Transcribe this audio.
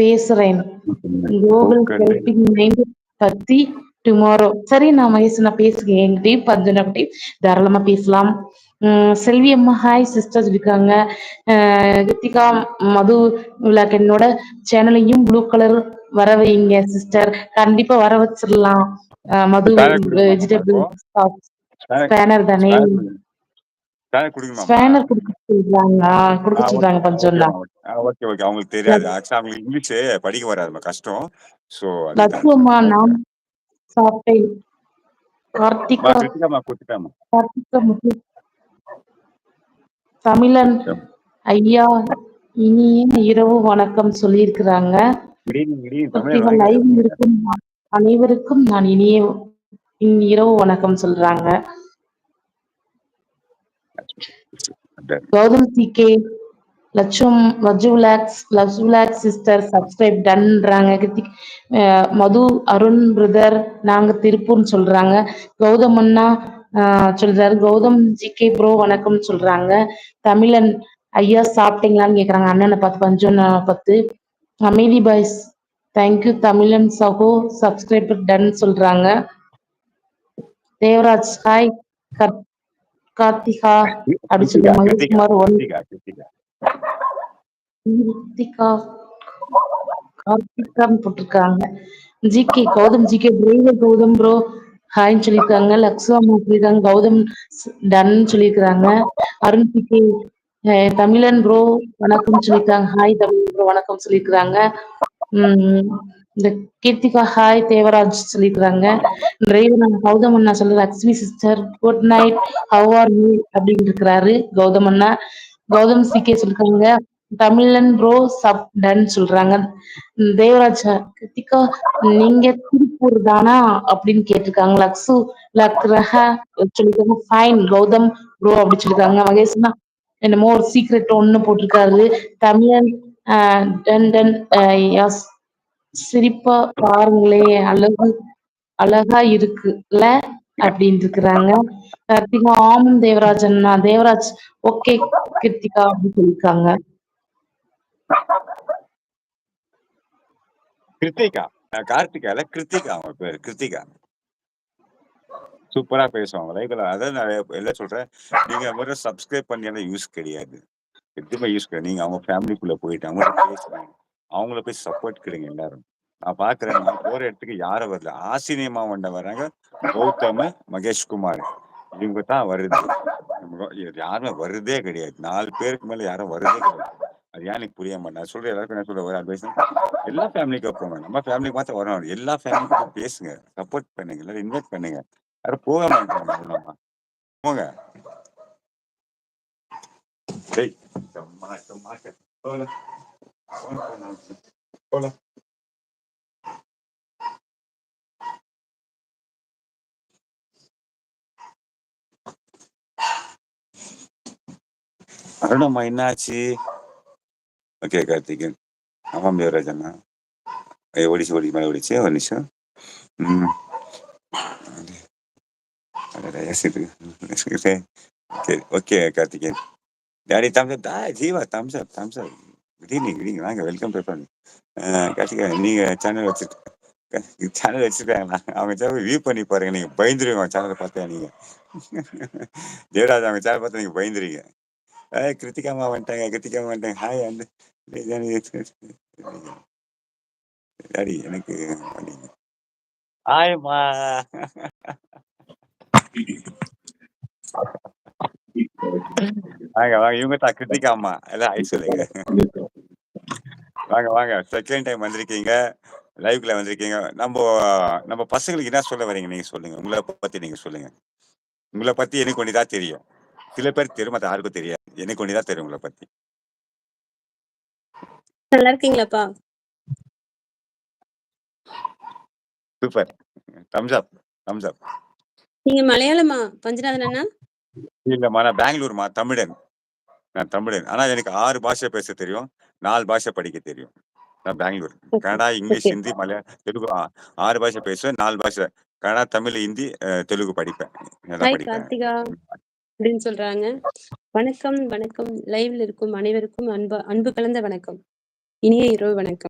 பேசுறேன். Google helping mind பத்தி tomorrow. சரி நான் மகேஷ் நான் பேசுகிறேன். என்கிட்டயும் பஞ்சனா கிட்டயும் தாராளமா பேசலாம். செல்வி அம்மா ஹாய் சிஸ்டர்ஸ் இருக்காங்க. கிருத்திகா மது விழாக்கு என்னோட சேனலையும் ப்ளூ கலர் வர வைங்க சிஸ்டர். கண்டிப்பா வர வச்சிடலாம். மது ஸ்பேனர் குடுக்கணுமாமா வெஜிடபிள் இப்போ? ஸ்பேனர் தானே? ஸ்பேனர் குடுக்கணுமாமா? ஸ்பேனர் கொடுக்க சொல்றாங்க. கொடுக்க சொல்றாங்க பஞ்சோண்ணா. ஓகே. அவங்களுக்கு தெரியாது. ஆக்சுவலா அவங்களுக்கு இங்கிலீஷ் படிக்க வராதுமா, கஷ்டம். சோ அதுதான். லட்சுமா நான் சாப்பிட்டேன். கார்த்திகா குடுத்துட்டாமா. முத்து தமிழன் ஐயா இனிய இரவு வணக்கம் சொல்லியிருக்கிறாங்க. தமிழ் லைவ் இருக்கும் அனைவருக்கும் நான் இனிய இரவு வணக்கம் சொல்றாங்க. கௌதம் சிகே லட்சம் லஜுலாக்ஸ் சிஸ்டர் சப்ஸ்கிரைப் டன்றாங்க. மது அருண் பிரதர் நாங்க திருப்பூர்னு சொல்றாங்க. கௌதம் அண்ணா சொல்றாரு. கௌதம் ஜிகே ப்ரோ வணக்கம் சொல்றாங்க. தமிழன் ஐயா சாப்பிட்டீங்களான்னு கேக்குறாங்க. அண்ணனை பார்த்து பஞ்சோண்ணா பார்த்து. அமைதி பாய்ஸ் தேங்க்யூ. தமிழன் சகோ சப்ஸ்கிரைப் டன் சொல்றாங்க. தேவராஜ் ஹாய். கார்த்திகா அப்படி சொல்லி மகேஷ்குமார் கார்த்திகான்னு போட்டிருக்காங்க. GK Gautam GK Gautam bro ஹாய்ன்னு சொல்லியிருக்காங்க. லக்ஸா சொல்லியிருக்காங்க. கௌதம் டன் சொல்லியிருக்கிறாங்க. அருண் ஜிகே தமிழன் ப்ரோ வணக்கம் சொல்லியிருக்காங்க. ஹாய் தமிழன் ப்ரோ வணக்கம் சொல்லியிருக்கிறாங்க. இந்த கீர்த்திகா ஹாய் தேவராஜ் சொல்லியிருக்கிறாங்க. கௌதம் அண்ணா சொல்ற Lakshmi sister good night how are you அப்படின்னு இருக்கிறாரு கௌதம் அண்ணா. கௌதம் சிகே சொல்லிருக்காங்க. தமிழன் ப்ரோ சப் டன் சொல்றாங்க. தேவராஜ் கிருத்திகா நீங்க திருப்பூர் தானா அப்படின்னு கேட்டிருக்காங்க. லக்ஸு லக்ரஹ சொல்லிருக்காங்க. ஃபைன் கௌதம் ப்ரோ அப்படி சொல்லிருக்காங்க. மகேஷ்னா என்னமோ ஒரு சீக்ரெட் ஒண்ணு போட்டிருக்காரு. தமிழன் டன் டன் யாஸ் சிரிப்பா பாருங்களே அழகா இருக்குல்ல அப்படின்னு இருக்கிறாங்க. கார்த்திகா ஆமன் தேவராஜ் அண்ணா தேவராஜ் ஓகே கிருத்திகா அப்படின்னு சொல்லியிருக்காங்க. கார்த்திகா இல்ல கிருத்திகா, அவங்க பேரு கிருத்திகா. சூப்பரா பேசுவாங்க லைவ்ல. அதான் நான் எல்லாம் சொல்றேன். நீங்க முதல்ல சப்ஸ்கிரைப் பண்ணி யூஸ் கிடையாது, எதுவுமே யூஸ் கிடையாது. நீங்க அவங்க ஃபேமிலிக்குள்ள போயிட்டு அவங்கள பேசுவாங்க, அவங்கள போய் சப்போர்ட் கிடைங்க எல்லாரும். நான் பாக்குறேன், நான் போற இடத்துக்கு யாரும் வரல. ஆசினியமா வண்ட வராங்க, கௌதம் மகேஷ்குமார் இவங்க தான் வருது. யாருமே வருதே கிடையாது. 4 பேருக்கு மேல யாரும் வருதே கிடையாது. அது ஏன் எனக்கு புரிய மாட்டேன். சொல்றேன் எல்லாருக்கும் என்ன சொல்ற ஒரு அட்வைஸ், எல்லா ஃபேமிலிக்கும் போங்க. நம்ம ஃபேமிலிக்கு மாத்திரம் வரணும், எல்லா ஃபேமிலிக்கும் பேசுங்க, சப்போர்ட் பண்ணுங்க, எல்லாரும் இன்வைட் பண்ணுங்க. யாரும் போக மாட்டாங்க. போங்க. அருணம்மா என்னாச்சு? ஓகே கார்த்திகன் ஆமாம் தேவராஜ் அண்ணா ஓடிச்சு மேலே ஓடிச்சு. ஒரு நிமிஷம். ஓகே கார்த்திகேயன் டாடி தம்ஸ் அப். ஜீவா தம்ஸ் அப். குட் ஈவினிங் வாங்க, வெல்கம் பேப்பர். கார்த்திகேயன் நீங்க சேனல் வச்சிருக்காங்களா? அவங்க சேனல் வியூ பண்ணி பாருங்க, நீங்க பயந்துருவீங்க சேனலை பார்த்தா. நீங்க தேவராஜ் அவங்க சேனல் பார்த்தா நீங்க பயந்துருவீங்க. கிருத்திகாமா வந்துட்டாங்க. ஹாய் வந்து டாடி எனக்கு ஹாய்மா. வாங்க இவங்க தான் கிருத்திகா அம்மா. எல்லாம் ஹாய் சொல்லுங்க. வாங்க செகண்ட் டைம் வந்திருக்கீங்க, லைவ்ல வந்திருக்கீங்க. நம்ம பசங்களுக்கு என்ன சொல்ல வரீங்க நீங்க சொல்லுங்க. உங்களை பத்தி நீங்க சொல்லுங்க. உங்களை பத்தி எனக்கு ஒண்ணுதான் தெரியும், சில பேர் தெரியும், மத்த யாருக்கும் தெரியாது. எனக்கு ஒண்ணுதான் தெரியும் உங்களை பத்தி. நல்லா இருக்கீங்களாப்பா? சூப்பர். தம்ஸ் அப். நீங்க மலையாளமா பஞ்சநாதன் அண்ணா? இல்லம்மா, நான் பெங்களூர்மா. நான் தமிழன். ஆனா எனக்கு 6 பாஷை பேச தெரியும், 4 பாஷை படிக்க தெரியும். நான் பெங்களூர். கன்னடா, இங்கிலீஷ், ஹிந்தி, மலையாளம், தெலுங்கு 6 பாஷை பேசுவேன். 4 பாஷை கன்னடா, தமிழ், ஹிந்தி, தெலுங்கு படிப்பேன். கார்த்திகா அப்படின்னு சொல்றாங்க. வணக்கம் லைவ்ல இருக்கும் அனைவருக்கும் அன்பு கலந்த வணக்கம். இனிய இரவு வணக்கம்.